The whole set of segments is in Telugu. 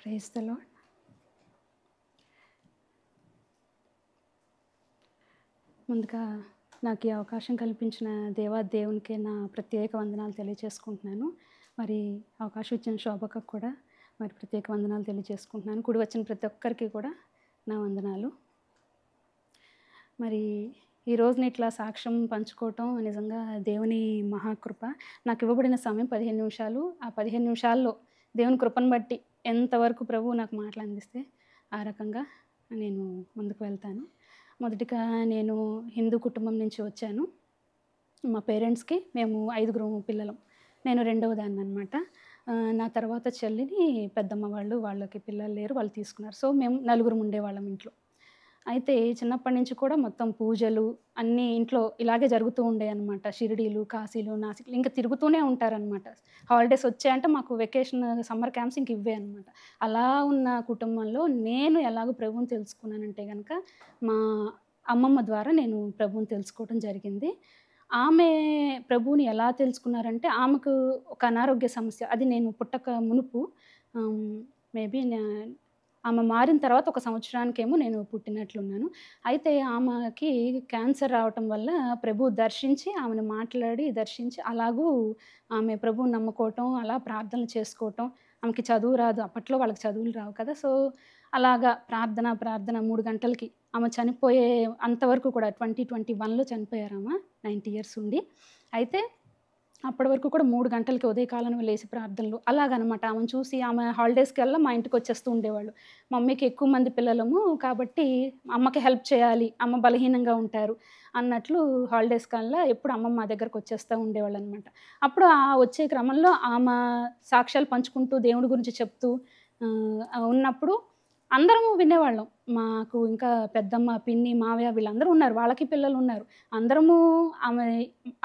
Praise the lord. ముందుగా నాకు ఈ అవకాశం కల్పించిన దేవునికే నా ప్రత్యేక వందనాలు తెలియజేసుకుంటున్నాను. మరి అవకాశం ఇచ్చిన శోభకు కూడా మరి ప్రత్యేక వందనాలు తెలియజేసుకుంటున్నాను. కూడి వచ్చిన ప్రతి ఒక్కరికి కూడా నా వందనాలు. మరి ఈరోజు ఇట్లా సాక్ష్యం పంచుకోవటం నిజంగా దేవుని మహాకృప. నాకు ఇవ్వబడిన సమయం 15 నిమిషాలు. ఆ 15 నిమిషాల్లో దేవుని కృపను బట్టి ఎంతవరకు ప్రభువు నాకు మాటలు అందిస్తే ఆ రకంగా నేను ముందుకు వెళ్తాను. మొదటిగా నేను హిందూ కుటుంబం నుంచి వచ్చాను. మా పేరెంట్స్కి మేము 5 పిల్లలం. నేను రెండవ దాన్ని అనమాట. నా తర్వాత చెల్లిని పెద్దమ్మ వాళ్ళకి పిల్లలు లేరు, వాళ్ళు తీసుకున్నారు. సో మేము 4 ఉండేవాళ్ళం ఇంట్లో. అయితే చిన్నప్పటి నుంచి కూడా మొత్తం పూజలు అన్నీ ఇంట్లో ఇలాగే జరుగుతూ ఉండేవి అనమాట. షిరిడీలు, కాశీలు, నాసిక్లు ఇంకా తిరుగుతూనే ఉంటారనమాట. హాలిడేస్ వచ్చాయంటే మాకు వెకేషన్, సమ్మర్ క్యాంప్స్ ఇంక ఇవే అనమాట. అలా ఉన్న కుటుంబంలో నేను ఎలాగో ప్రభువుని తెలుసుకున్నానంటే కనుక మా అమ్మమ్మ ద్వారా నేను ప్రభువుని తెలుసుకోవడం జరిగింది. ఆమె ప్రభువుని ఎలా తెలుసుకున్నారంటే ఆమెకు ఒక అనారోగ్య సమస్య, అది నేను పుట్టక మునుపు మేబీ ఆమె మారిన తర్వాత 1 సంవత్సరానికేమో నేను పుట్టినట్లున్నాను. అయితే ఆమెకి క్యాన్సర్ రావటం వల్ల ప్రభువు దర్శించి ఆమెను మాట్లాడి దర్శించి అలాగూ ఆమె ప్రభువుని నమ్ముకోవటం, అలా ప్రార్థనలు చేసుకోవటం. ఆమెకి చదువు రాదు, అప్పట్లో వాళ్ళకి చదువులు రావు కదా. సో అలాగా ప్రార్థన 3 గంటలకి ఆమె చనిపోయే అంతవరకు కూడా 2021లో చనిపోయారు ఆమె, 90 ఇయర్స్ ఉండి. అయితే అప్పటి వరకు కూడా 3 గంటలకి ఉదయకాలంలో లేచి ప్రార్థనలు అలాగనమాట. ఆమెను చూసి ఆమె హాలిడేస్కల్లా మా ఇంటికి వచ్చేస్తూ ఉండేవాళ్ళు. మమ్మీకి ఎక్కువ మంది పిల్లలము కాబట్టి అమ్మకి హెల్ప్ చేయాలి, అమ్మ బలహీనంగా ఉంటారు అన్నట్లు హాలిడేస్ కల్లా ఎప్పుడు అమ్మ మా దగ్గరకు వచ్చేస్తూ ఉండేవాళ్ళు అనమాట. అప్పుడు ఆ వచ్చే క్రమంలో ఆమె సాక్ష్యాలు పంచుకుంటూ దేవుడి గురించి చెప్తూ ఉన్నప్పుడు అందరము వినేవాళ్ళం. మాకు ఇంకా పెద్దమ్మ, పిన్ని, మావయ్య వీళ్ళందరూ ఉన్నారు, వాళ్ళకి పిల్లలు ఉన్నారు. అందరము ఆమె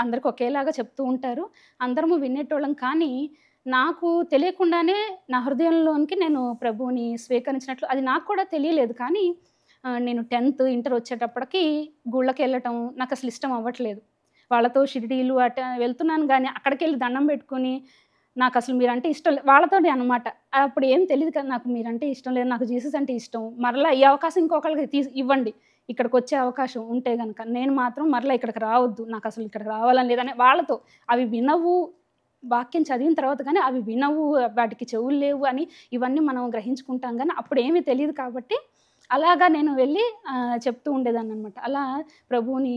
అందరికి ఒకేలాగా చెప్తూ ఉంటారు, అందరము వినేటోళ్ళం. కానీ నాకు తెలియకుండానే నా హృదయంలోనికి నేను ప్రభువుని స్వీకరించినట్లు అది నాకు కూడా తెలియలేదు. కానీ నేను 10th, ఇంటర్ వచ్చేటప్పటికి గుళ్ళకి వెళ్ళటం నాకు అసలు ఇష్టం అవ్వట్లేదు. వాళ్ళతో షిరిడీలు అట వెళ్తున్నాను కానీ అక్కడికి వెళ్ళి దండం పెట్టుకుని నాకు అసలు మీరంటే ఇష్టం లేదు వాళ్ళతోనే అనమాట. అప్పుడు ఏం తెలియదు కదా నాకు, మీరంటే ఇష్టం లేదు, నాకు జీసస్ అంటే ఇష్టం, మరలా ఈ అవకాశం ఇంకొకరికి ఇవ్వండి, ఇక్కడికి వచ్చే అవకాశం ఉంటే కనుక నేను మాత్రం మరలా ఇక్కడికి రావద్దు, నాకు అసలు ఇక్కడికి రావాలని లేదని వాళ్ళతో. అవి వినవు, వాక్యం చదివిన తర్వాత కానీ అవి వినవు, వాటికి చెవులు లేవు అని ఇవన్నీ మనం గ్రహించుకుంటాం. కానీ అప్పుడు ఏమీ తెలియదు కాబట్టి అలాగా నేను వెళ్ళి చెప్తూ ఉండేదాన్ని అనమాట. అలా ప్రభువుని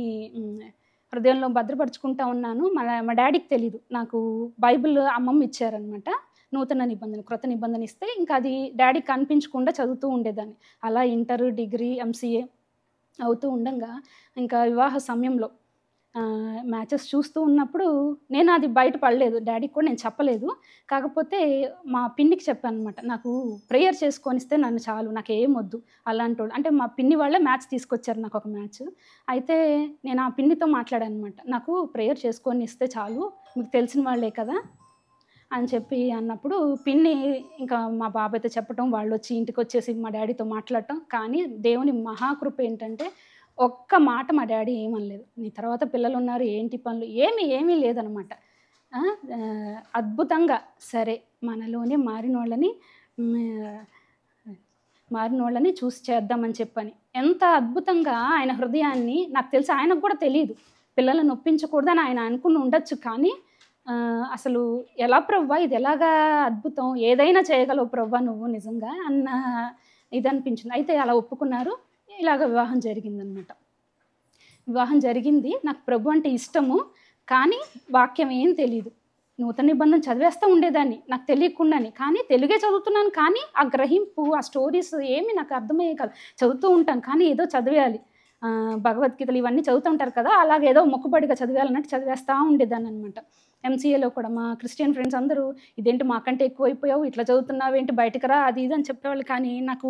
హృదయంలో భద్రపరుచుకుంటా ఉన్నాను. మా డాడీకి తెలీదు. నాకు బైబిల్ అమ్మమ్మ ఇచ్చారనమాట. నూతన నిబంధన, క్రొత్త నిబంధన ఇస్తే ఇంకా అది డాడీకి కనిపించకుండా చదువుతూ ఉండేదాన్ని. అలా ఇంటర్, డిగ్రీ, ఎంసీఏ అవుతూ ఉండంగా ఇంకా వివాహ సమయంలో మ్యాచెస్ చూస్తూ ఉన్నప్పుడు నేను అది బయట పడలేదు, డాడీకి కూడా నేను చెప్పలేదు. కాకపోతే మా పిన్నికి చెప్పాను అనమాట, నాకు ప్రేయర్ చేసుకొనిస్తే నన్ను చాలు, నాకు ఏం వద్దు అలాంటోళ్ళు. అంటే మా పిన్ని వాళ్ళే మ్యాచ్ తీసుకొచ్చారు నాకు ఒక మ్యాచ్. అయితే నేను ఆ పిన్నితో మాట్లాడాను అనమాట, నాకు ప్రేయర్ చేసుకొని ఇస్తే చాలు, మీకు తెలిసిన వాళ్ళే కదా అని చెప్పి అన్నప్పుడు పిన్ని ఇంకా మా బాబాయ్తో చెప్పటం, వాళ్ళు వచ్చి ఇంటికి వచ్చేసి మా డాడీతో మాట్లాడటం. కానీ దేవుని మహాకృప ఏంటంటే ఒక్క మాట మా డాడీ ఏమనలేదు. నీ తర్వాత పిల్లలు ఉన్నారు, ఏంటి పనులు, ఏమీ లేదనమాట. అద్భుతంగా సరే మనలోనే మారినోళ్ళని చూసి చేద్దామని చెప్పని ఎంత అద్భుతంగా ఆయన హృదయాన్ని, నాకు తెలిసి ఆయనకు కూడా తెలియదు పిల్లలను నొప్పించకూడదని ఆయన అనుకుని ఉండొచ్చు. కానీ అసలు ఎలా ప్రవ్వా, ఇది ఎలాగా అద్భుతం, ఏదైనా చేయగలవు ప్రవ్వా నువ్వు నిజంగా అన్న ఇది అనిపించింది. అయితే అలా ఒప్పుకున్నారు. ఇలాగ వివాహం జరిగిందనమాట. వివాహం జరిగింది. నాకు ప్రభు అంటే ఇష్టము, కానీ వాక్యం ఏం తెలీదు. నూతన నిబంధన చదివేస్తూ ఉండేదాన్ని నాకు తెలియకుండానే. కానీ తెలుగే చదువుతున్నాను, కానీ ఆ గ్రహింపు, ఆ స్టోరీస్ ఏమి నాకు అర్థమయ్యే కాదు. చదువుతూ ఉంటాను కానీ ఏదో చదివేయాలి, భగవద్గీతలు ఇవన్నీ చదువుతూ ఉంటారు కదా, అలాగేదో మొక్కుబడిగా చదివేయాలన్నట్టు చదివేస్తూ ఉండేదాన్ని అనమాట. ఎంసీఏలో కూడా మా క్రిస్టియన్ ఫ్రెండ్స్ అందరూ ఇదేంటి మాకంటే ఎక్కువైపోయావు, ఇట్లా చదువుతున్నావు ఏంటి, బయటకు రా, అది ఇది అని చెప్పేవాళ్ళు. కానీ నాకు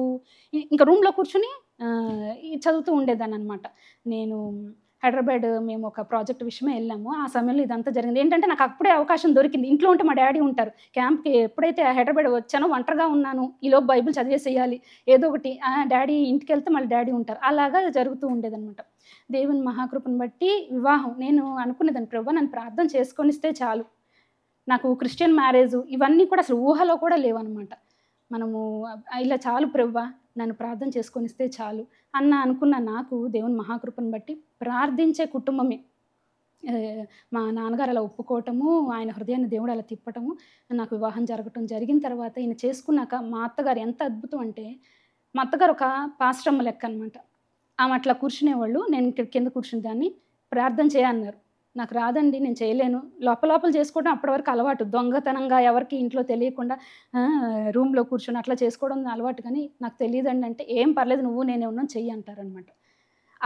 ఇంకా రూమ్లో కూర్చుని చదువుతూ ఉండేదాన్ని అనమాట. నేను హైదరాబాద్ మేము ఒక ప్రాజెక్ట్ విషయమే వెళ్ళాము. ఆ సమయంలో ఇదంతా జరిగింది. ఏంటంటే నాకు అప్పుడే అవకాశం దొరికింది. ఇంట్లో ఉంటే మా డాడీ ఉంటారు. క్యాంప్కి ఎప్పుడైతే హైదరాబాద్ వచ్చానో ఒంటరిగా ఉన్నాను, ఈలోపు బైబిల్ చదివేసేయాలి ఏదో ఒకటి. డాడీ ఇంటికి వెళ్తే మళ్ళీ డాడీ ఉంటారు. అలాగా జరుగుతూ ఉండేదన్నమాట. దేవుని మహాకృపను బట్టి వివాహం నేను అనుకునేదాన్ని, ప్రభు నన్ను ప్రార్థన చేసుకొనిస్తే చాలు, నాకు క్రిస్టియన్ మ్యారేజ్ ఇవన్నీ కూడా అసలు ఊహలో కూడా లేవన్నమాట. మనము ఇలా చాలు ప్రభువా నన్ను ప్రార్థన చేసుకొనిస్తే చాలు అనుకున్న నాకు దేవుని మహాకృపను బట్టి ప్రార్థించే కుటుంబమే మా నాన్నగారు అలా ఒప్పుకోవటము, ఆయన హృదయాన్ని దేవుడు అలా తిప్పటము, నాకు వివాహం జరగటం జరిగిన తర్వాత ఈయన చేసుకున్నాక మా అత్తగారు ఎంత అద్భుతం అంటే, మా అత్తగారు ఒక పాస్టమ్మ లెక్క అనమాట. ఆమె అట్లా కూర్చునేవాళ్ళు, నేను ఇక్కడ కింద కూర్చుని దాన్ని ప్రార్థన చేయన్నారు. నాకు రాదండి, నేను చేయలేను. లోపల చేసుకోవడం అప్పటి వరకు అలవాటు, దొంగతనంగా ఎవరికి ఇంట్లో తెలియకుండా రూమ్లో కూర్చొని అట్లా చేసుకోవడం అలవాటు. కానీ నాకు తెలియదండి అంటే, ఏం పర్లేదు నువ్వు నేనే ఉన్నాను చెయ్యి అంటారనమాట.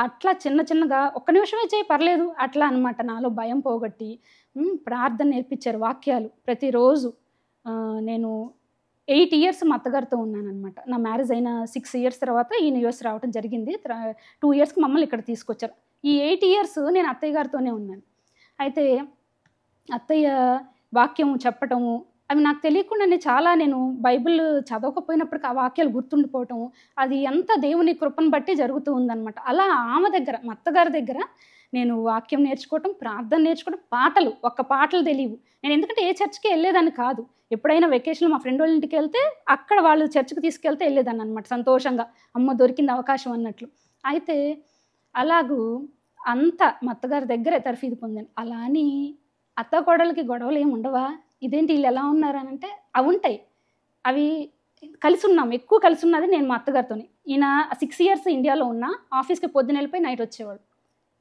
అట్లా చిన్నగా ఒక్క నిమిషమే చేయి పర్లేదు అట్లా అనమాట. నాలో భయం పోగొట్టి ప్రార్థన నేర్పించారు, వాక్యాలు ప్రతిరోజు. నేను 8 ఇయర్స్ మా అత్తగారితో ఉన్నానన్నమాట. నా మ్యారేజ్ అయిన 6 ఇయర్స్ తర్వాత ఈయన యూఎస్ రావడం జరిగింది. 2 ఇయర్స్కి మమ్మల్ని ఇక్కడ తీసుకొచ్చారు. ఈ 8 ఇయర్స్ నేను అత్తయ్య గారితోనే ఉన్నాను. అయితే అత్తయ్య వాక్యం చెప్పటము అవి నాకు తెలియకుండానే చాలా, నేను బైబిల్ చదవకపోయినప్పటికీ ఆ వాక్యాలు గుర్తుండిపోవటం, అది ఎంత దేవుని కృపను బట్టి జరుగుతూ ఉందన్నమాట. అలా ఆమె దగ్గర, మా అత్తగారి దగ్గర నేను వాక్యం నేర్చుకోవటం, ప్రార్థన నేర్చుకోవడం, ఒక్క పాటలు తెలియవు. నేను ఎందుకంటే ఏ చర్చ్కి వెళ్ళేదాన్ని కాదు. ఎప్పుడైనా వెకేషన్లో మా ఫ్రెండ్ వాళ్ళ ఇంటికి వెళ్తే అక్కడ వాళ్ళు చర్చ్కి తీసుకెళ్తే వెళ్ళేదాన్ని అనమాట, సంతోషంగా అమ్మ దొరికింది అవకాశం అన్నట్లు. అయితే అలాగూ అంత మా అత్తగారి దగ్గరే తర్ఫీదు పొందాను. అలా అని అత్త కోడలకి గొడవలు ఏమి ఉండవా, ఇదేంటి వీళ్ళు ఎలా ఉన్నారనంటే అవి ఉంటాయి. అవి కలిసి ఉన్నాం, ఎక్కువ కలిసి ఉన్నది నేను మా అత్తగారితోని. ఈయన 6 ఇయర్స్ ఇండియాలో ఉన్నా, ఆఫీస్కి పొద్దున వెళ్ళిపోయి నైట్ వచ్చేవాడు.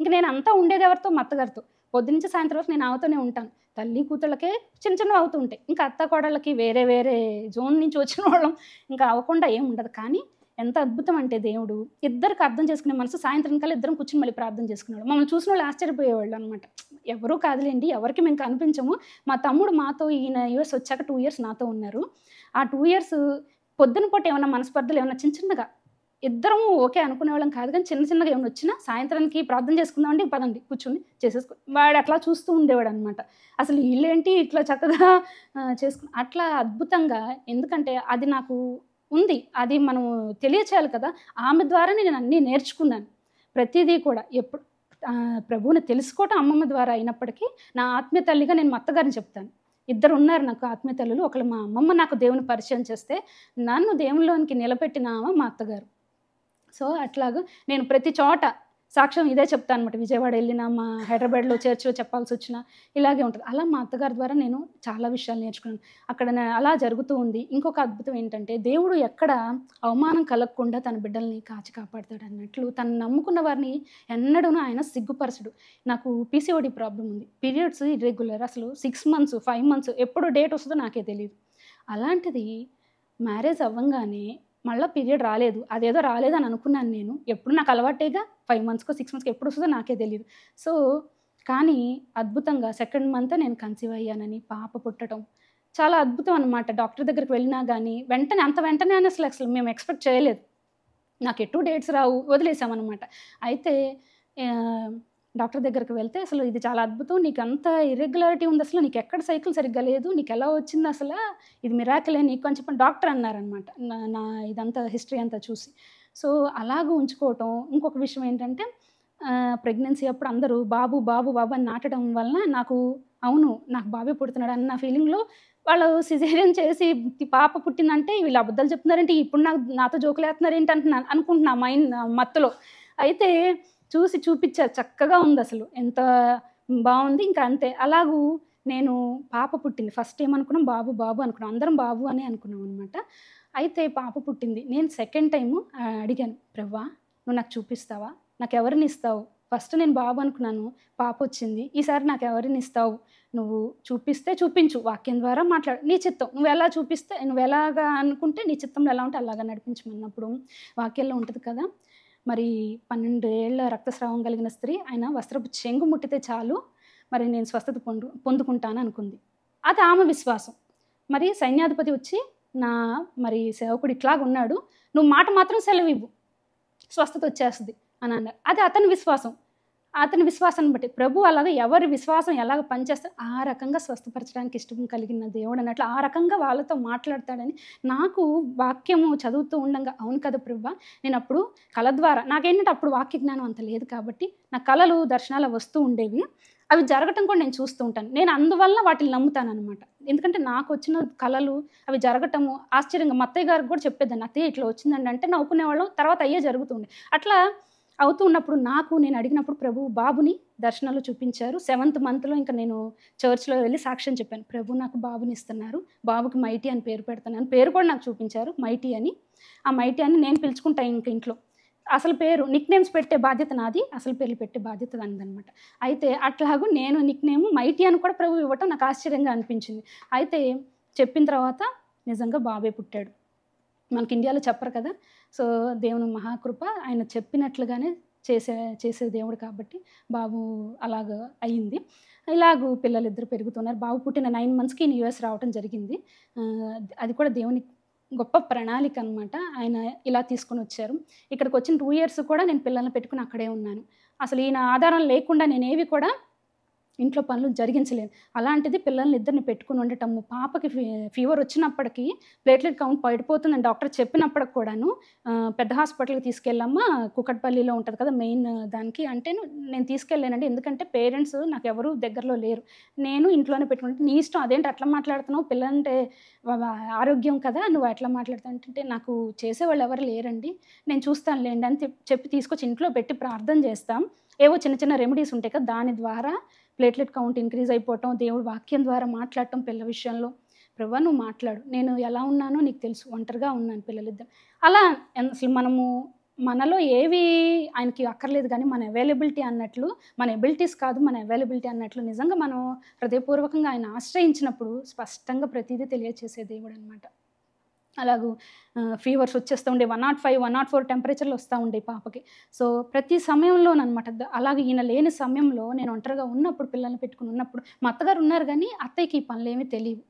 ఇంక నేను అంతా ఉండేది ఎవరితో, మా అత్తగారితో. పొద్దునుంచి సాయంత్రం వరకు నేను ఆమెతోనే ఉంటాను. తల్లి కూతుళ్ళకే చిన్నవి అవుతూ ఉంటాయి. ఇంకా అత్త కోడళ్ళకి వేరే జోన్ నుంచి వచ్చిన వాళ్ళం, ఇంకా అవ్వకుండా ఏం ఉండదు. కానీ ఎంత అద్భుతం అంటే దేవుడు ఇద్దరికి అర్థం చేసుకునే మనసు. సాయంత్రం కల్లా ఇద్దరం కూర్చుని మళ్ళీ ప్రార్థన చేసుకునేవాడు. మమ్మల్ని చూసిన వాళ్ళు ఆశ్చర్యపోయేవాళ్ళు అనమాట. ఎవరూ కాదులేండి, ఎవరికి మేము కనిపించము. మా తమ్ముడు మాతో, ఈయన యూఎస్ వచ్చాక 2 ఇయర్స్ నాతో ఉన్నారు. ఆ 2 ఇయర్స్ పొద్దున పూట ఏమన్నా మనస్పర్ధలు ఏమన్నా చిన్నగా ఇద్దరము ఓకే అనుకునేవాళ్ళం కాదు. కానీ చిన్నగా ఏమైనా వచ్చినా సాయంత్రానికి ప్రార్థన చేసుకుందామండి, పదండి కూర్చొని చేసేసుకో, వాడు అట్లా చూస్తూ ఉండేవాడు అనమాట. అసలు వీళ్ళేంటి ఇట్లా చక్కగా అట్లా అద్భుతంగా. ఎందుకంటే అది నాకు ఉంది, అది మనం తెలియచేయాలి కదా. ఆమె ద్వారానే నేను అన్నీ నేర్చుకున్నాను, ప్రతిదీ కూడా. ఎప్పుడు ప్రభువుని తెలుసుకోవటం అమ్మమ్మ ద్వారా అయినప్పటికీ, నా ఆత్మీయ తల్లిగా నేను మా అత్తగారిని చెప్తాను. ఇద్దరు ఉన్నారు నాకు ఆత్మీయ తల్లులు. ఒకళ్ళు మా అమ్మమ్మ నాకు దేవుని పరిచయం చేస్తే, నన్ను దేవునిలోనికి నిలబెట్టిన ఆమె మా అత్తగారు. సో అట్లాగా నేను ప్రతి చోట సాక్ష్యం ఇదే చెప్తాను అనమాట. విజయవాడ వెళ్ళినా, మా హైదరాబాద్లో చర్చిలో చెప్పాల్సి వచ్చినా ఇలాగే ఉంటుంది. అలా మా అత్తగారి ద్వారా నేను చాలా విషయాలు నేర్చుకున్నాను. అక్కడ అలా జరుగుతూ ఉంది. ఇంకొక అద్భుతం ఏంటంటే, దేవుడు ఎక్కడ అవమానం కలగకుండా తన బిడ్డల్ని కాచి కాపాడుతాడు అన్నట్లు, తను నమ్ముకున్న వారిని ఎన్నడూనూ ఆయన సిగ్గుపరచడు. నాకు పీసీఓడి ప్రాబ్లం ఉంది, పీరియడ్స్ ఇర్రెగ్యులర్, అసలు 6 మంత్స్ 5 మంత్స్ ఎప్పుడు డేట్ వస్తుందో నాకే తెలియదు. అలాంటిది మ్యారేజ్ అవ్వంగానే మళ్ళీ పీరియడ్ రాలేదు. అదేదో రాలేదని అనుకున్నాను నేను. ఎప్పుడు నాకు అలవాటేగా, 5 మంత్స్కో 6 మంత్స్కో ఎప్పుడు వస్తుందో నాకే తెలియదు. సో కానీ అద్భుతంగా 2nd మంత్ నేను కన్సీవ్ అయ్యానని, పాప పుట్టడం చాలా అద్భుతం అనమాట. డాక్టర్ దగ్గరికి వెళ్ళినా కానీ వెంటనే అసలు మేము ఎక్స్పెక్ట్ చేయలేదు. నాకు ఎటు డేట్స్ రావు, వదిలేసామన్నమాట. అయితే డాక్టర్ దగ్గరికి వెళ్తే, అసలు ఇది చాలా అద్భుతం, నీకు అంత ఇర్రెగ్యులారిటీ ఉంది, అసలు నీకు ఎక్కడ సైకిల్ సరిగ్గా లేదు, నీకు ఎలా వచ్చింది అసలు, ఇది మిరాకిలే నీకు అని చెప్పి డాక్టర్ అన్నారనమాట. నా ఇదంతా హిస్టరీ అంతా చూసి. సో అలాగూ ఉంచుకోవటం. ఇంకొక విషయం ఏంటంటే, ప్రెగ్నెన్సీ అప్పుడు అందరూ బాబు అని నాటడం వలన నాకు నాకు బాబే పుడుతున్నాడు అన్న ఫీలింగ్లో వాళ్ళు సిజేరియన్ చేసి పాప పుట్టిందంటే వీళ్ళు అబద్ధాలు చెప్తున్నారేంటి, ఇప్పుడు నాతో జోకులు వేస్తున్నారేంటి అనుకుంటున్నా మైండ్ మత్తులో. అయితే చూపించారు, చక్కగా ఉంది, అసలు ఎంత బాగుంది. ఇంకా అంతే. అలాగూ నేను పాప పుట్టింది. ఫస్ట్ ఏమనుకున్నాం, బాబు అనుకున్నాం, అందరం బాబు అని అనుకున్నాం అనమాట. అయితే పాప పుట్టింది. నేను 2nd టైము అడిగాను, ప్రభువా నువ్వు నాకు చూపిస్తావా, నాకు ఎవరిని ఇస్తావు? ఫస్ట్ నేను బాబు అనుకున్నాను, పాప వచ్చింది. ఈసారి నాకు ఎవరిని ఇస్తావు, నువ్వు చూపిస్తే చూపించు, వాక్యం ద్వారా మాట్లాడు, నీ చిత్తం, నువ్వు ఎలా చూపిస్తే, నువ్వు ఎలాగా అనుకుంటే నీ చిత్తంలో ఎలా ఉంటే అలాగా నడిపించమన్నప్పుడు వాక్యంలో ఉంటుంది కదా, మరి 12 ఏళ్ల రక్తస్రావం కలిగిన స్త్రీ, ఆయన వస్త్రపు చెంగు ముట్టితే చాలు మరి నేను స్వస్థత పొందుకుంటాను అనుకుంది. అది ఆమె విశ్వాసం. మరి సైన్యాధిపతి వచ్చి, మరి సేవకుడు ఇట్లాగున్నాడు, నువ్వు మాట మాత్రం సెలవివ్వు, స్వస్థత వచ్చేస్తుంది అని అన్నారు. అది అతని విశ్వాసం. అతని విశ్వాసాన్ని బట్టి ప్రభు అలాగే ఎవరి విశ్వాసం ఎలాగ పనిచేస్తాడు ఆ రకంగా స్వస్థపరచడానికి ఇష్టం కలిగిన దేవుడు అన్నట్లు ఆ రకంగా వాళ్ళతో మాట్లాడతాడని నాకు వాక్యము చదువుతూ ఉండగా, అవును కదా ప్రభు, నేను అప్పుడు కళ ద్వారా, నాకేంటంటే అప్పుడు వాక్య జ్ఞానం అంత లేదు కాబట్టి నా కళలు దర్శనాలు వస్తూ ఉండేవి. అవి జరగటం కూడా నేను చూస్తూ ఉంటాను. నేను అందువల్ల వాటిని నమ్ముతాననమాట. ఎందుకంటే నాకు వచ్చిన కలలు అవి జరగటము ఆశ్చర్యంగా మా అత్తయ్య గారికి కూడా చెప్పేదాన్ని. అత్తయ్య ఇట్లా వచ్చిందండి అంటే నవ్వుకునేవాళ్ళం. తర్వాత అయ్యే జరుగుతుండే. అట్లా అవుతూ ఉన్నప్పుడు నేను అడిగినప్పుడు ప్రభువు బాబుని దర్శనంలో చూపించారు. 7th మంత్‌లో ఇంకా నేను చర్చ్‌లో వెళ్ళి సాక్ష్యం చెప్పాను. ప్రభు నాకు బాబుని ఇస్తున్నారు. బాబుకి మైటీ అని పేరు పెడుతున్నాను. పేరు కూడా నాకు చూపించారు మైటీ అని. ఆ మైటీ అని నేను పిలుచుకుంటా ఇంట్లో. అసలు పేరు నిక్‌నేమ్స్ పెట్టే బాధ్యత నాది. అసలు పేర్లు పెట్టే బాధ్యత దానిదనమాట. అయితే అట్లాగూ నేను నిక్‌నేమ్ మైటీ అని కూడా ప్రభువు ఇవ్వటం నాకు ఆశ్చర్యంగా అనిపించింది. అయితే చెప్పిన తర్వాత నిజంగా బాబే పుట్టాడు. మనకి ఇండియాలో చెప్పరు కదా! సో, దేవుని మహాకృప ఆయన చెప్పినట్లుగానే చేసే దేవుడు కాబట్టి బాబు అలాగా అయింది. ఇలాగూ పిల్లలిద్దరు పెరుగుతున్నారు. బాబు పుట్టిన 9 మంత్స్‌కి నేను యూఎస్ రావటం జరిగింది. అది కూడా దేవుని గొప్ప ప్రణాళిక అనమాట. ఆయన ఇలా తీసుకొనొచ్చారు. ఇక్కడికొచ్చిన 2 ఇయర్స్ కూడా నేను పిల్లల్ని పెట్టుకొని అక్కడే ఉన్నాను. అసలు ఈయన ఆధారం లేకుండా నేనేవి కూడా ఇంట్లో పనులు జరిగించలేను. అలాంటిది పిల్లల్ని ఇద్దరిని పెట్టుకొని ఉండటము. పాపకి ఫీవర్ వచ్చినప్పటికీ ప్లేట్లెట్ కౌంట్ పడిపోతుందని డాక్టర్ చెప్పినప్పటికి కూడాను పెద్ద హాస్పిటల్‌కి తీసుకెళ్ళమ్మా కూకట్పల్లిలో ఉంటది కదా! మెయిన్ దానికి అంటే నేను తీసుకెళ్ళానండి. ఎందుకంటే పేరెంట్స్ నాకెవరు దగ్గరలో లేరు. నేను ఇంట్లోనే పెట్టుకుంటే నీ ఇష్టం అదేంటి అట్లా మాట్లాడుతున్నావు పిల్లంటే ఆరోగ్యం కదా! నువ్వు అట్లా మాట్లాడుతావు అంటే నాకు చేసేవాళ్ళు ఎవరు లేరండి. నేను చూస్తానులేండి అని చెప్పి తీసుకొచ్చి ఇంట్లో పెట్టి ప్రార్థన చేస్తాం. ఏవో చిన్న చిన్న రెమెడీస్ ఉంటాయి కదా! దాని ద్వారా ప్లేట్లెట్ కౌంట్ ఇంక్రీజ్ అయిపోవటం, దేవుడి వాక్యం ద్వారా మాట్లాడటం పిల్ల విషయంలో. ప్రభువా నువ్వు మాట్లాడు. నేను ఎలా ఉన్నానో నీకు తెలుసు. ఒంటరిగా ఉన్నాను పిల్లలిద్దరు. అలా అసలు మనలో ఏవి ఆయనకి అక్కర్లేదు కానీ మన అవైలబిలిటీ అన్నట్లు, మన ఎబిలిటీస్ కాదు మన అవైలబిలిటీ అన్నట్లు నిజంగా మనం హృదయపూర్వకంగా ఆయన ఆశ్రయించినప్పుడు స్పష్టంగా ప్రతీదీ తెలియచేసే దేవుడనమాట. అలాగూ ఫీవర్స్ వచ్చేస్తూ ఉండే 105, 104 టెంపరేచర్‌లు వస్తూ ఉండేవి పాపకి. సో, ప్రతి సమయంలోననమాట అలాగే ఈయన లేని సమయంలో నేను ఒంటరిగా ఉన్నప్పుడు పిల్లల్ని పెట్టుకొని ఉన్నప్పుడు మా అత్తగారు ఉన్నారు కానీ అత్తయ్యకి ఈ పనులేమీ తెలియవు.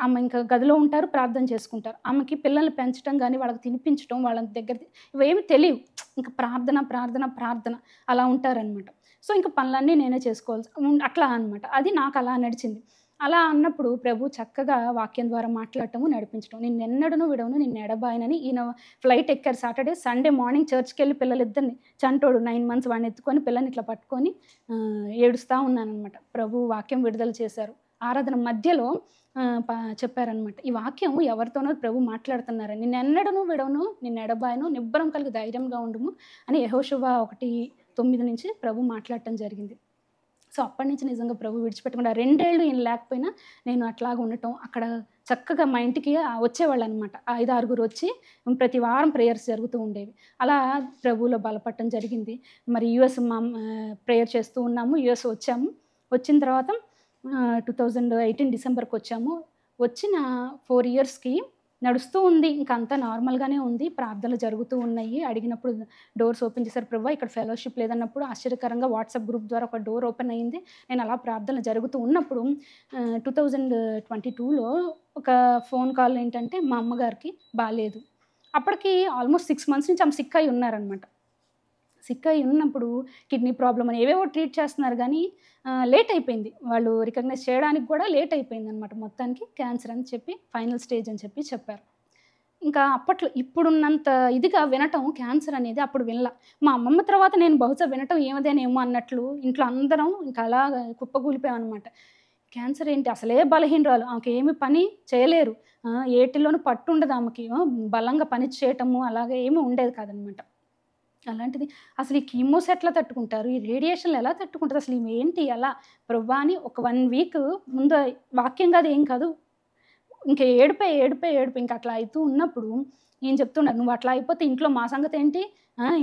ఆమె ఇంకా గదిలో ఉంటారు, ప్రార్థన చేసుకుంటారు. ఆమెకి పిల్లల్ని పెంచడం కానీ, వాళ్ళకి తినిపించడం, వాళ్ళ దగ్గర ఇవేమీ తెలియవు. ఇంకా ప్రార్థన అలా ఉంటారనమాట. సో, ఇంక పనులన్నీ నేనే చేసుకోవాల్సి అట్లా అనమాట. అది నాకు అలా నడిచింది. అలా అన్నప్పుడు ప్రభు చక్కగా వాక్యం ద్వారా మాట్లాడటము, నడిపించడం. నిన్నెన్నడను విడవను, నిన్ను ఎడబాయనని ఈయన ఫ్లైట్ ఎక్కారు సాటర్డే. సండే మార్నింగ్ చర్చ్‌కెళ్ళి పిల్లలిద్దరిని చంటోడు 9 మంత్స్ వాడిని ఎత్తుకొని పిల్లని ఇట్లా పట్టుకొని ఏడుస్తూ ఉన్నాననమాట. ప్రభు వాక్యం విడుదల చేశారు. ఆరాధన మధ్యలో చెప్పారనమాట. ఈ వాక్యం ఎవరితోనో ప్రభు మాట్లాడుతున్నారని. నిన్నెన్నడను విడవను, నిన్ను ఎడబాయను, నిబ్బరం కలిగి ధైర్యంగా ఉండుము అని యెహోషువ 1:9 నుంచి ప్రభు మాట్లాడటం జరిగింది. సో, అప్పటి నుంచి నిజంగా ప్రభు విడిచిపెట్టకుండా 2 ఏళ్ళు ఈయన లేకపోయినా నేను అట్లాగా ఉండటం. అక్కడ చక్కగా మా ఇంటికి వచ్చేవాళ్ళనమాట. 5, 6 వచ్చి ప్రతి వారం ప్రేయర్స్ జరుగుతూ ఉండేవి. అలా ప్రభువులో బలపడటం జరిగింది. మరి యూఎస్ ప్రేయర్ చేస్తూ ఉన్నాము. యూఎస్ వచ్చాము. వచ్చిన తర్వాత 2018 డిసెంబర్‌కి వచ్చాము. వచ్చిన 4 ఇయర్స్‌కి నడుస్తూ ఉంది. ఇంకా అంతా నార్మల్‌గానే ఉంది. ప్రార్థనలు జరుగుతూ ఉన్నాయి. అడిగినప్పుడు డోర్స్ ఓపెన్ చేశారు. ప్రభువా ఇక్కడ ఫెలోషిప్ లేదన్నప్పుడు ఆశ్చర్యకరంగా వాట్సాప్ గ్రూప్ ద్వారా ఒక డోర్ ఓపెన్ అయింది. నేను అలా ప్రార్థనలు జరుగుతూ ఉన్నప్పుడు 2022లో ఒక ఫోన్ కాల్ ఏంటంటే మా అమ్మగారికి బాలేదు. అప్పటికి ఆల్మోస్ట్ 6 మంత్స్ నుంచి ఆమె సిక్ అయి ఉన్నారనమాట. సిక్ అయి ఉన్నప్పుడు కిడ్నీ ప్రాబ్లమ్ అని ఏవేవో ట్రీట్ చేస్తున్నారు కానీ లేట్ అయిపోయింది. వాళ్ళు రికగ్నైజ్ చేయడానికి కూడా లేట్ అయిపోయిందనమాట. మొత్తానికి క్యాన్సర్ అని చెప్పి ఫైనల్ స్టేజ్ అని చెప్పారు. ఇంకా అప్పట్లో ఇప్పుడున్నంత ఇదిగా వినటం క్యాన్సర్ అనేది అప్పుడు వినలా. మా అమ్మమ్మ తర్వాత నేను బహుశా వినటం ఏమదేనేమో అన్నట్లు ఇంట్లో అందరం ఇంకా అలా కుప్పకూలిపోయామన్నమాట. క్యాన్సర్ ఏంటి అసలే బలహీనరాలు, ఆమెకి ఏమి పని చేయలేరు, ఏటిలోనూ పట్టుండదు ఆమెకి, బలంగా పని చేయటము అలాగే ఏమీ ఉండేది కాదనమాట. అలాంటిది అసలు ఈ కీమోస్ ఎట్లా తట్టుకుంటారు, ఈ రేడియేషన్లు ఎలా తట్టుకుంటారు, అసలు ఇవి ఏంటి ఎలా ప్రభువా అని ఒక 1 వీక్ ముందు వాక్యం కాదు ఏం కాదు ఇంకా ఏడుపే ఇంకా అట్లా అవుతూ ఉన్నప్పుడు నేను చెప్తున్నాను, నువ్వు అట్లా అయిపోతే ఇంట్లో మా సంగతి ఏంటి,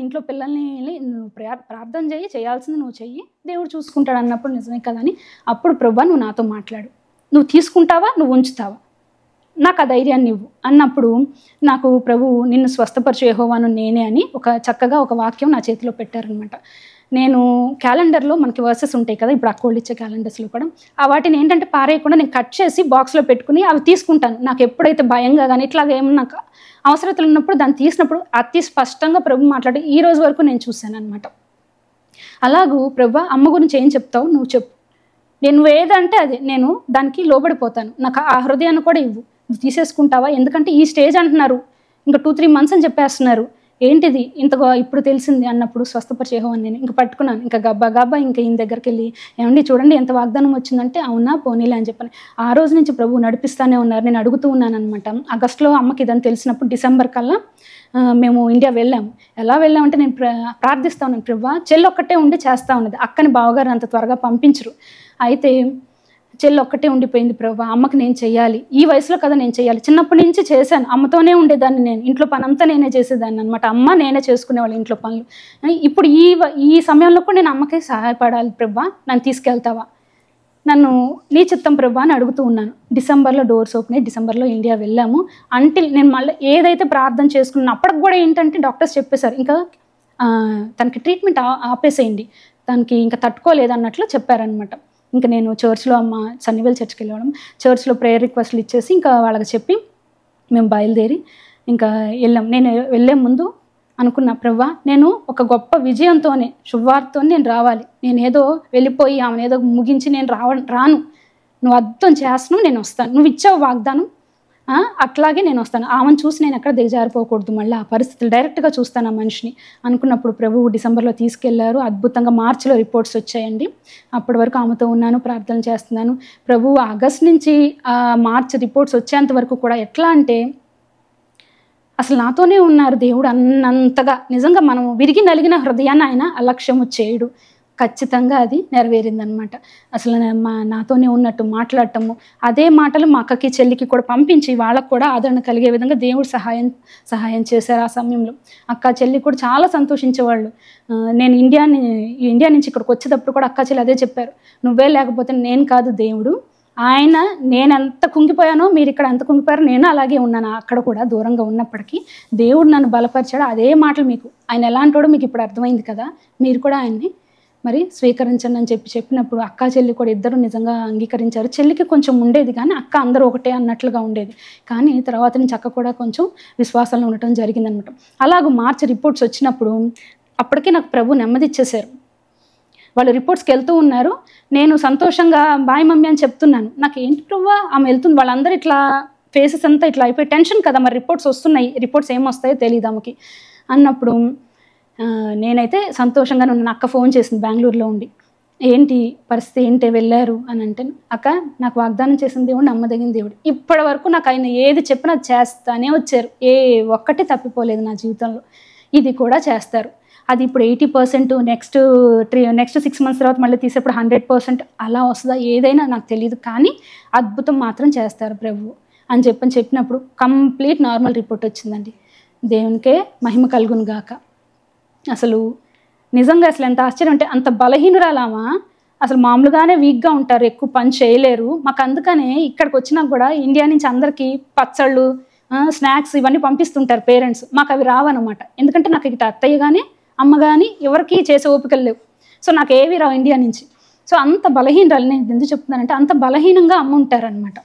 ఇంట్లో పిల్లల్ని నువ్వు ప్రార్థన చేయాల్సింది నువ్వు చెయ్యి, దేవుడు చూసుకుంటాడు అన్నప్పుడు నిజమే కదా అని అప్పుడు ప్రభువా నువ్వు నాతో మాట్లాడు, నువ్వు తీసుకుంటావా నువ్వు ఉంచుతావా, నాకు ఆ ధైర్యాన్ని ఇవ్వు అన్నప్పుడు నాకు ప్రభువు నిన్ను స్వస్థపరచు యెహోవాను నేనే అని చక్కగా ఒక వాక్యం నా చేతిలో పెట్టారనమాట. నేను క్యాలెండర్లో మనకి వర్సెస్ ఉంటాయి కదా, ఇప్పుడు అక్కోళ్ళు ఇచ్చే క్యాలెండర్స్లో కూడా ఆ వాటిని ఏంటంటే పారేయకుండా నేను కట్ చేసి బాక్స్లో పెట్టుకుని అవి తీసుకుంటాను. నాకు ఎప్పుడైతే భయంగా కానీ ఇట్లాగా ఏమన్నా నాకు అవసరతలు ఉన్నప్పుడు దాన్ని తీసినప్పుడు అతి స్పష్టంగా ప్రభు మాట్లాడి ఈ రోజు వరకు నేను చూశాను అనమాట. అలాగూ ప్రభు అమ్మ గురించి ఏం చెప్తావు నువ్వు చెప్పు, నేను ఏదంటే అది నేను దానికి లోబడిపోతాను, నాకు ఆ హృదయాన్ని కూడా ఇవ్వు, నువ్వు తీసేసుకుంటావా, ఎందుకంటే ఈ స్టేజ్ అంటున్నారు ఇంకా 2-3 మంత్స్ అని చెప్పేస్తున్నారు, ఏంటిది ఇంతగా ఇప్పుడు తెలిసింది అన్నప్పుడు స్వస్థపరిచే యెహోవాని నేను ఇంక పట్టుకున్నాను. ఇంకా గబ్బా ఇంకా ఈయన దగ్గరికి వెళ్ళి, ఏమండి చూడండి ఎంత వాగ్దానం వచ్చిందంటే, అవునా పోనీలే అని చెప్పాను. ఆ రోజు నుంచి ప్రభువు నడిపిస్తానే ఉన్నారు. నేను అడుగుతూ ఉన్నానన్నమాట. ఆగస్టులో అమ్మకి ఇదని తెలిసినప్పుడు డిసెంబర్ కల్లా మేము ఇండియా వెళ్ళాము. ఎలా వెళ్ళామంటే నేను ప్రార్థిస్తా ఉన్నాను, ప్రభువా చెల్లొక్కటే ఉండి చేస్తూ ఉన్నది. అక్కని బావగారు అంత త్వరగా పంపించరు. అయితే చెల్లి ఒక్కటే ఉండిపోయింది, ప్రభువా అమ్మకి నేను చెయ్యాలి, ఈ వయసులో కదా నేను చెయ్యాలి. చిన్నప్పటి నుంచి చేశాను, అమ్మతోనే ఉండేదాన్ని, నేను ఇంట్లో పని అంతా నేనే చేసేదాన్ని అనమాట. అమ్మ నేనే చేసుకునేవాళ్ళు ఇంట్లో పనులు. ఇప్పుడు ఈ సమయంలో కూడా నేను అమ్మకి సహాయపడాలి, ప్రభువా నన్ను తీసుకెళ్తావా, నన్ను నీ చిత్తం ప్రభువా అని అడుగుతూ ఉన్నాను. డిసెంబర్లో డోర్స్ ఓపెన్ అయ్యి డిసెంబర్లో ఇండియా వెళ్ళాము. అంటిల్ నేను మళ్ళీ ఏదైతే ప్రార్థన చేసుకున్నాను అప్పటికి కూడా ఏంటంటే డాక్టర్స్ చెప్పేశారు, ఇంకా తనకి ట్రీట్మెంట్ ఆపేసేయండి, తనకి ఇంకా తట్టుకోలేదు అన్నట్లు చెప్పారనమాట. ఇంకా నేను చర్చ్లో అమ్మ సన్నివేల్ చర్చ్కి వెళ్ళడం, చర్చ్లో ప్రేయర్ రిక్వెస్ట్లు ఇచ్చేసి ఇంకా వాళ్ళకి చెప్పి మేము బయలుదేరి ఇంకా వెళ్ళాం. నేను వెళ్ళే ముందు అనుకున్నా, ప్రభువా నేను ఒక గొప్ప విజయంతోనే శుభవార్తతో నేను రావాలి, నేనేదో వెళ్ళిపోయి ఆమెను ఏదో ముగించి నేను రాను, నువ్వు అర్థం చేస్తున్నావు, నేను వస్తాను, నువ్వు ఇచ్చావు వాగ్దానం, అట్లాగే నేను వస్తాను, ఆమెను చూసి నేను ఎక్కడ దిగజారిపోకూడదు, మళ్ళీ ఆ పరిస్థితులు డైరెక్ట్గా చూస్తాను ఆ మనిషిని అనుకున్నప్పుడు ప్రభువు డిసెంబర్లో తీసుకెళ్లారు. అద్భుతంగా మార్చిలో రిపోర్ట్స్ వచ్చాయండి. అప్పటి వరకు ఆమెతో ఉన్నాను, ప్రార్థన చేస్తున్నాను. ప్రభువు ఆగస్ట్ నుంచి మార్చి రిపోర్ట్స్ వచ్చేంత వరకు కూడా ఎట్లా అంటే అసలు నాతోనే ఉన్నారు దేవుడు అన్నంతగా. నిజంగా మనం విరిగి నలిగిన హృదయాన్ని ఆయన అలక్ష్యము చేయడు. ఖచ్చితంగా అది నెరవేరిందనమాట. అసలు నాతోనే ఉన్నట్టు మాట్లాడటము, అదే మాటలు మా అక్కకి చెల్లికి కూడా పంపించి వాళ్ళకు కూడా ఆదరణ కలిగే విధంగా దేవుడు సహాయం చేశారు. ఆ సమయంలో అక్క చెల్లి కూడా చాలా సంతోషించేవాళ్ళు. నేను ఇండియా నుంచి ఇక్కడికి వచ్చేటప్పుడు కూడా అక్క చెల్లి అదే చెప్పారు, నువ్వే లేకపోతే నేను కాదు దేవుడు, ఆయన నేను ఎంత కుంగిపోయానో మీరు ఇక్కడ ఎంత కుంగిపోయారో నేను అలాగే ఉన్నాను, అక్కడ కూడా దూరంగా ఉన్నప్పటికీ దేవుడు నన్ను బలపరిచాడు. అదే మాటలు మీకు ఆయన ఎలాంటోడో మీకు ఇప్పుడు అర్థమైంది కదా, మీరు కూడా ఆయన్ని మరి స్వీకరించండి అని చెప్పినప్పుడు అక్క చెల్లి కూడా ఇద్దరు నిజంగా అంగీకరించారు. చెల్లికి కొంచెం ఉండేది కానీ అక్క అందరూ ఒకటే అన్నట్లుగా ఉండేది. కానీ తర్వాత నుంచి అక్క కూడా కొంచెం విశ్వాసంలో ఉండటం జరిగిందనమాట. అలాగూ మార్చి రిపోర్ట్స్ వచ్చినప్పుడు అప్పటికే నాకు ప్రభు నెమ్మది ఇచ్చేశారు. వాళ్ళు రిపోర్ట్స్కి వెళ్తూ ఉన్నారు, నేను సంతోషంగా బాయ్ మమ్మీ అని చెప్తున్నాను. నాకు ఏంటి ప్రభు ఆమె వెళ్తుంది, వాళ్ళందరూ ఇట్లా ఫేసెస్ అంతా ఇట్లా అయిపోయి టెన్షన్ కదా, మరి రిపోర్ట్స్ వస్తున్నాయి, రిపోర్ట్స్ ఏమొస్తాయో తెలియదు ఆమెకి అన్నప్పుడు నేనైతే సంతోషంగానే ఉన్నాను. అక్క ఫోన్ చేసింది బెంగళూరులో ఉండి, ఏంటి పరిస్థితి ఏంటి వెళ్ళారు అని అంటే, అక్క నాకు వాగ్దానం చేసిన దేవుడు నమ్మదగిన దేవుడు, ఇప్పటి వరకు నాకు ఆయన ఏది చెప్పినా చేస్తానే వచ్చారు, ఏ ఒక్కటి తప్పిపోలేదు నా జీవితంలో, ఇది కూడా చేస్తారు. అది ఇప్పుడు 80%, నెక్స్ట్ 6 months తర్వాత మళ్ళీ తీసేప్పుడు 100% అలా వస్తుందా ఏదైనా నాకు తెలియదు, కానీ అద్భుతం మాత్రం చేస్తారు ప్రభు అని చెప్పినప్పుడు కంప్లీట్ నార్మల్ రిపోర్ట్ వచ్చిందండి. దేవునికే మహిమ కలుగును గాక. అసలు నిజంగా అసలు ఎంత ఆశ్చర్యం అంటే, అంత బలహీనురాలామా అసలు మామూలుగానే వీక్గా ఉంటారు, ఎక్కువ పని చేయలేరు. మాకు అందుకనే ఇక్కడికి వచ్చినా కూడా ఇండియా నుంచి అందరికీ పచ్చళ్ళు స్నాక్స్ ఇవన్నీ పంపిస్తుంటారు పేరెంట్స్, మాకు అవి రావన్నమాట. ఎందుకంటే నాకు ఇక అత్తయ్య కానీ అమ్మ కానీ ఎవరికి చేసే ఓపికలు లేవు. సో నాకు ఏవి రావు ఇండియా నుంచి. సో అంత బలహీనరాలు, నేను ఎందుకు చెప్తున్నానంటే అంత బలహీనంగా అమ్మ ఉంటారనమాట.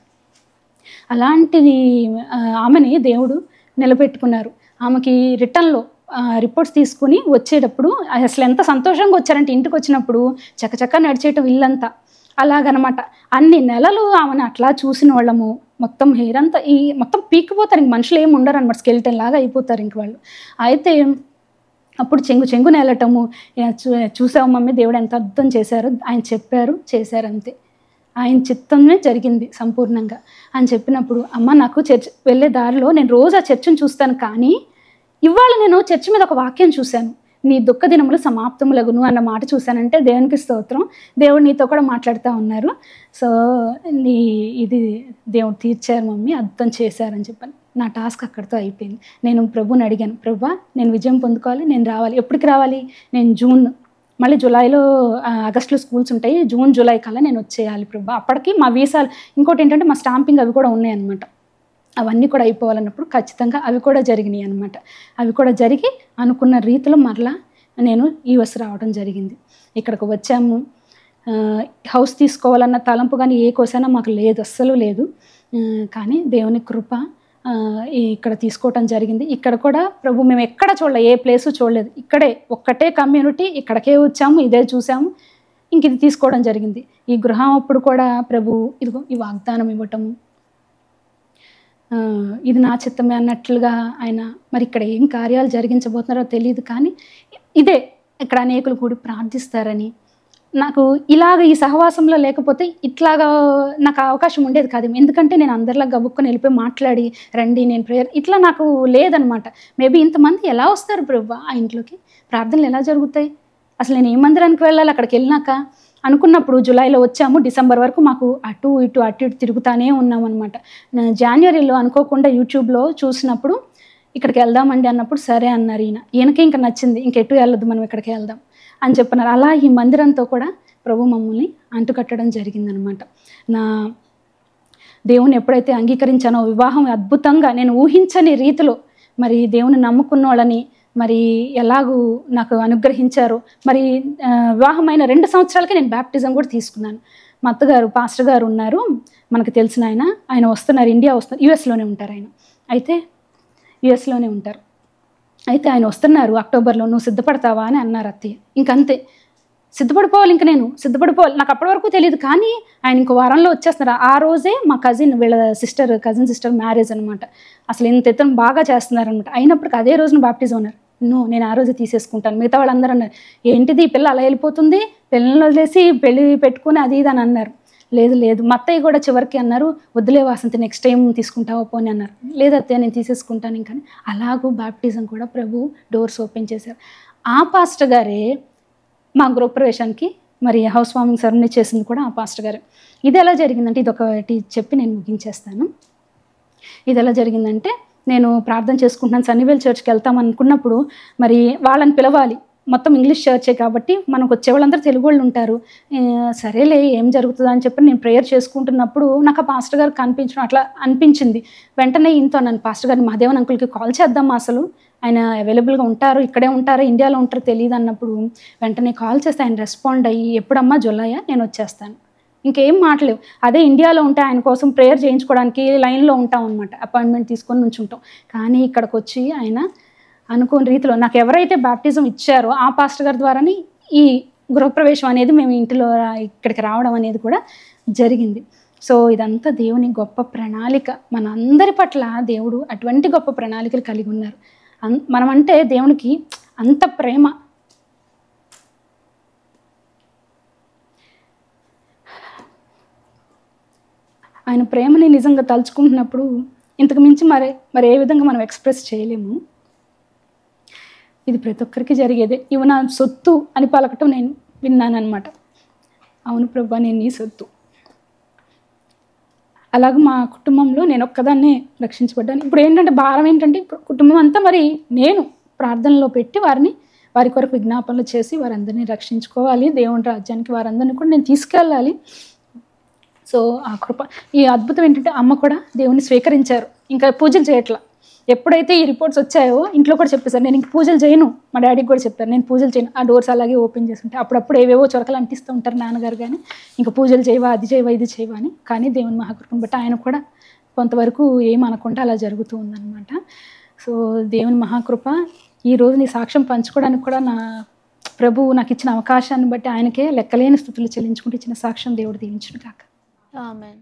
అలాంటిది ఆమెని దేవుడు నిలబెట్టుకున్నారు. ఆమెకి రిటర్న్లో రిపోర్ట్స్ తీసుకుని వచ్చేటప్పుడు అసలు ఎంత సంతోషంగా వచ్చారంటే, ఇంటికి వచ్చినప్పుడు చకచక్క నడిచేయటం ఇల్లంతా అలాగనమాట. అన్ని నెలలు ఆమెను అట్లా చూసిన వాళ్ళము, మొత్తం హెయిర్ అంతా మొత్తం పీకిపోతారు, ఇంక మనుషులు ఏమి ఉండరు అనమాట, స్కెల్టన్ లాగా అయిపోతారు ఇంక వాళ్ళు. అయితే అప్పుడు చెంగున వెళ్ళటము, చూసావు మమ్మీ దేవుడు ఎంత అర్థం చేశారు, ఆయన చెప్పారు చేశారు అంతే, ఆయన చిత్తమే జరిగింది సంపూర్ణంగా అని చెప్పినప్పుడు, అమ్మ నాకు చర్చ్ వెళ్ళే దారిలో నేను రోజు ఆ చర్చిని చూస్తాను, కానీ ఇవాళ నేను చర్చి మీద ఒక వాక్యం చూశాను, నీ దుఃఖ దినములు సమాప్తములగును అన్న మాట చూశానంటే దేవునికి స్తోత్రం, దేవుడు నీతో కూడా మాట్లాడుతూ ఉన్నారు. సో ఇది దేవుడు తీర్చారు మమ్మీ, అర్థం చేశారని చెప్పాను. నా టాస్క్ అక్కడితో అయిపోయింది. నేను ప్రభుని అడిగాను, ప్రభువా నేను విజయం పొందుకోవాలి, నేను రావాలి, ఎప్పటికి రావాలి, నేను మళ్ళీ జూలైలో ఆగస్టులో స్కూల్స్ ఉంటాయి, జూన్ జూలై కల్లా నేను వచ్చేయాలి ప్రభా, అప్పటికి మా వీసాలు, ఇంకోటి ఏంటంటే మా స్టాంపింగ్ అవి కూడా ఉన్నాయి అనమాట, అవన్నీ కూడా అయిపోవాలన్నప్పుడు ఖచ్చితంగా అవి కూడా జరిగినాయి అనమాట. అవి కూడా జరిగి అనుకున్న రీతిలో మరలా నేను యూఎస్ రావడం జరిగింది. ఇక్కడికి వచ్చాము, హౌస్ తీసుకోవాలన్న తలంపు కానీ ఏ కోసైనా మాకు లేదు, అస్సలు లేదు. కానీ దేవుని కృప ఇక్కడ తీసుకోవటం జరిగింది. ఇక్కడ కూడా ప్రభు మేము ఎక్కడ చూడలేదు, ఏ ప్లేసు చూడలేదు, ఇక్కడే ఒక్కటే కమ్యూనిటీ, ఇక్కడికే వచ్చాము, ఇదే చూసాము, ఇంక ఇది తీసుకోవడం జరిగింది. ఈ గృహం అప్పుడు కూడా ప్రభు ఇదిగో ఈ వాగ్దానం ఇవ్వటము, ఇది నా చిత్తమే అన్నట్లుగా ఆయన మరి ఇక్కడ ఏం కార్యాలు జరిగించబోతున్నారో తెలియదు. కానీ ఇదే ఇక్కడ అనేకులు కూడి ప్రార్థిస్తారని, నాకు ఇలాగ ఈ సహవాసంలో లేకపోతే ఇట్లాగా నాకు అవకాశం ఉండేది కాదు. ఎందుకంటే నేను అందరిలా గబుక్కుని వెళ్ళిపోయి మాట్లాడి రండి నేను ప్రేయర్ ఇట్లా నాకు లేదనమాట. మేబీ ఇంతమంది ఎలా వస్తారు ప్రభువా ఆ ఇంట్లోకి, ప్రార్థనలు ఎలా జరుగుతాయి, అసలు నేను ఏ మందిరానికి వెళ్ళాలి, అక్కడికి వెళ్ళినాక అనుకున్నప్పుడు జూలైలో వచ్చాము. డిసెంబర్ వరకు మాకు అటు ఇటు తిరుగుతానే ఉన్నామన్నమాట. జనవరిలో అనుకోకుండా యూట్యూబ్లో చూసినప్పుడు ఇక్కడికి వెళ్దామండి అన్నప్పుడు సరే అన్నారు. ఈయనకి ఇంకా నచ్చింది, ఇంకెటు వెళ్ళదు మనం ఇక్కడికి వెళ్దాం అని చెప్పన్నారు. అలా ఈ మందిరంతో కూడా ప్రభు మమ్మల్ని అంటుకట్టడం జరిగిందనమాట. నా దేవుని ఎప్పుడైతే అంగీకరించానో వివాహం అద్భుతంగా నేను ఊహించని రీతిలో మరి దేవుని నమ్ముకున్న వాళ్ళని మరి ఎలాగూ నాకు అనుగ్రహించారో. మరి వివాహమైన 2 సంవత్సరాలకే నేను బ్యాప్టిజం కూడా తీసుకున్నాను. మా అత్తగారు పాస్టర్ గారు ఉన్నారు, మనకు తెలిసిన ఆయన వస్తున్నారు, ఇండియా వస్తున్నారు, యుఎస్లోనే ఉంటారు ఆయన. అయితే యుఎస్లోనే ఉంటారు. అయితే ఆయన వస్తున్నారు అక్టోబర్లో, నువ్వు సిద్ధపడతావా అని అన్నారు అత్తయ్య. ఇంకంతే, సిద్ధపడిపోవాలి, ఇంక నేను సిద్ధపడిపోవాలి. నాకు అప్పటి వరకు తెలియదు, కానీ ఆయన ఇంకో వారంలో వచ్చేస్తున్నారు. ఆ రోజే మా వీళ్ళ కజిన్ సిస్టర్ మ్యారేజ్ అనమాట. అసలు ఇంత ఎత్తున బాగా చేస్తున్నారనమాట. అయినప్పటికీ అదే రోజున బాప్టిజం ఉన్నారు. నేను ఆ రోజే తీసేసుకుంటాను. మిగతా వాళ్ళందరూ అన్నారు, ఏంటిది ఈ పిల్ల అలా వెళ్ళిపోతుంది, పిల్లల్ని వదిలేసి పెళ్ళి పెట్టుకుని అది ఇది అని అన్నారు. లేదు మా అత్తయ్య కూడా చివరికి అన్నారు, వద్దులే వాసంతి నెక్స్ట్ టైం తీసుకుంటావా పోని అన్నారు. లేదు అత్తయ్య నేను తీసేసుకుంటాను ఇంకా. అలాగూ బాప్టిజం కూడా ప్రభు డోర్స్ ఓపెన్ చేశారు. ఆ పాస్టర్ గారే మా గృహప్రవేశానికి మరి హౌస్ వార్మింగ్ సెరమనీ చేసింది కూడా ఆ పాస్టర్ గారు. ఇది ఎలా జరిగిందంటే, ఇది ఒకటి చెప్పి నేను ముగించేస్తాను. ఇది ఎలా జరిగిందంటే, నేను ప్రార్థన చేసుకుంటున్నాను, సన్నీవేల్ చర్చ్కి వెళ్తాం అనుకున్నప్పుడు మరి వాళ్ళని పిలవాలి, మొత్తం ఇంగ్లీష్ చర్చే కాబట్టి మనకు వచ్చే వాళ్ళందరూ తెలుగు వాళ్ళు ఉంటారు. సరేలే ఏం జరుగుతుందా అని చెప్పి నేను ప్రేయర్ చేసుకుంటున్నప్పుడు నాకు ఆ పాస్టర్ గారు కనిపించడం అట్లా అనిపించింది. వెంటనే ఇంతో నన్ను పాస్టర్ గారిని మహాదేవన్ అంకుల్కి కాల్ చేద్దామా, అసలు ఆయన అవైలబుల్గా ఉంటారు, ఇక్కడే ఉంటారు, ఇండియాలో ఉంటారో తెలియదు అన్నప్పుడు వెంటనే కాల్ చేస్తే ఆయన రెస్పాండ్ అయ్యి, ఎప్పుడమ్మా జులైయా, నేను వచ్చేస్తాను, ఇంకేం మాటలేవు. అదే ఇండియాలో ఉంటే ఆయన కోసం ప్రేయర్ చేయించుకోవడానికి లైన్లో ఉంటాం అనమాట, అపాయింట్మెంట్ తీసుకొని నుంచుంటాం. కానీ ఇక్కడికి వచ్చి ఆయన అనుకోని రీతిలో నాకు ఎవరైతే బాప్టిజం ఇచ్చారో ఆ పాస్టర్ గారి ద్వారానే ఈ గృహప్రవేశం అనేది మేము ఇంటిలో ఇక్కడికి రావడం అనేది కూడా జరిగింది. సో ఇదంతా దేవుని గొప్ప ప్రణాళిక. మన అందరి పట్ల దేవుడు అటువంటి గొప్ప ప్రణాళికలు కలిగి ఉన్నారు. మనమంటే దేవునికి అంత ప్రేమ. ఆయన ప్రేమని నిజంగా తలుచుకుంటున్నప్పుడు ఇంతకు మించి మరి ఏ విధంగా మనం ఎక్స్ప్రెస్ చేయలేము. ఇది ప్రతి ఒక్కరికి జరిగేదే. ఇవి నా సొత్తు అని పలకటం నేను విన్నానమాట. అవును ప్రభా, నేను నీ సొత్తు. అలాగే మా కుటుంబంలో నేను ఒక్కదాన్నే రక్షించబడ్డాను. ఇప్పుడు ఏంటంటే భారం ఏంటంటే, ఇప్పుడు కుటుంబం అంతా మరి నేను ప్రార్థనలో పెట్టి వారి కొరకు విజ్ఞాపనలు చేసి వారందరినీ రక్షించుకోవాలి, దేవుని రాజ్యానికి వారందరినీ కూడా నేను తీసుకెళ్ళాలి. సో ఆ కృప, ఈ అద్భుతం ఏంటంటే అమ్మ కూడా దేవుని స్వీకరించారు. ఇంకా పూజలు చేయట్లా. ఎప్పుడైతే ఈ రిపోర్ట్స్ వచ్చాయో ఇంట్లో కూడా చెప్పేశారు, నేను ఇంక పూజలు చేయను. మా డాడీకి కూడా చెప్పారు, నేను పూజలు చేయను. ఆ డోర్స్ అలాగే ఓపెన్ చేస్తుంటే అప్పుడప్పుడు ఏవేవో చొరకలు అంటిస్తూ ఉంటారు నాన్నగారు, కానీ ఇంకా పూజలు చేయవా, అది చేయవా, ఇది చేయవా అని. కానీ దేవుని మహాకృపను బట్టి ఆయన కూడా కొంతవరకు ఏమనకుండా అలా జరుగుతూ ఉందన్నమాట. సో దేవుని మహాకృప, ఈరోజు నీ సాక్ష్యం పంచుకోవడానికి కూడా నా ప్రభువు నాకు ఇచ్చిన అవకాశాన్ని బట్టి ఆయనకే లెక్కలేని స్తుతులు చెల్లించుకుంటూ ఇచ్చిన సాక్ష్యం దేవుడు దీవించును కాక. ఆమేన్.